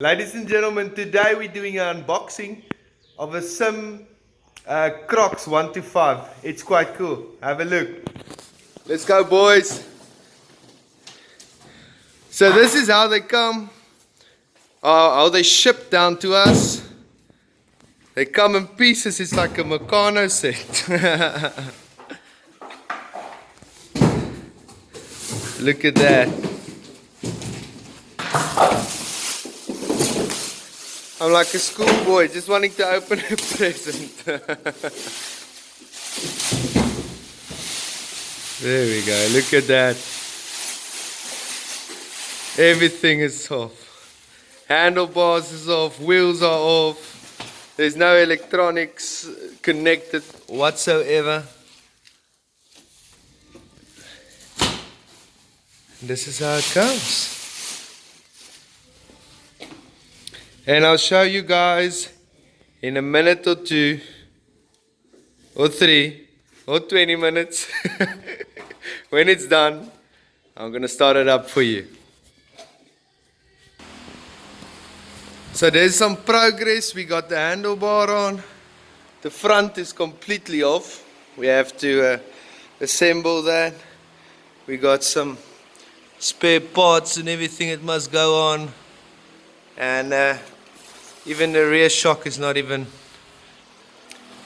Ladies and gentlemen, today we're doing an unboxing of a SYM Crox 1 to 5. It's quite cool. Have a look. Let's go, boys. So this is how they come, how they ship down to us. They come in pieces. It's like a Meccano set. Look at that. I'm like a schoolboy just wanting to open a present. There we go, look at that. Everything is off. Handlebars is off, wheels are off. There's no electronics connected whatsoever. This is how it comes. And I'll show you guys in a minute or two, or 3, or 20 minutes. When it's done, I'm going to start it up for you. So there's some progress. We got the handlebar on. The front is completely off. We have to assemble that. We got some spare parts and everything that must go on. And even the rear shock is not even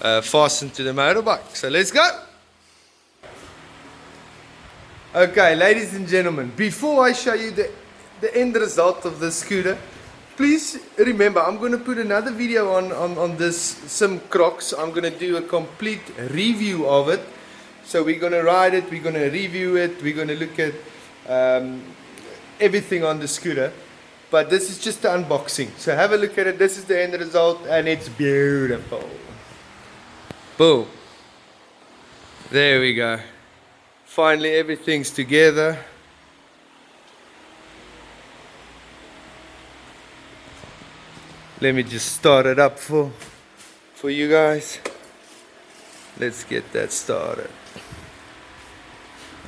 fastened to the motorbike. So let's go. Okay, ladies and gentlemen, before I show you the end result of this scooter, please remember I'm going to put another video on this SYM Crox. I'm going to do a complete review of it. So we're going to ride it, we're going to review it, we're going to look at everything on the scooter. But this is just the unboxing. So have a look at it. This is the end result and it's beautiful. Boom. There we go. Finally everything's together. Let me just start it up for you guys. Let's get that started.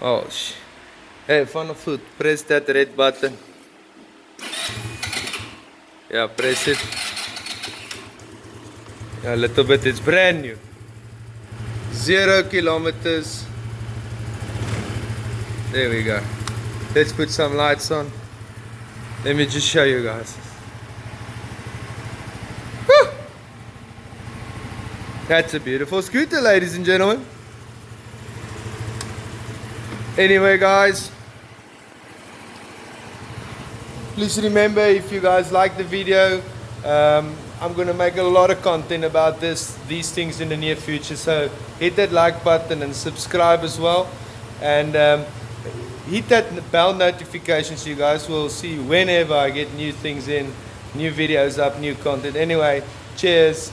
Oh shit. Hey, van the foot, press that red button. Yeah, press it. A little bit, it's brand new. 0 kilometers. There we go. Let's put some lights on. Let me just show you guys. Woo! That's a beautiful scooter, ladies and gentlemen. Anyway, guys, please remember, if you guys like the video, I'm going to make a lot of content about these things in the near future. So hit that like button and subscribe as well. And hit that bell notification so you guys will see whenever I get new things in, new videos up, new content. Anyway, cheers.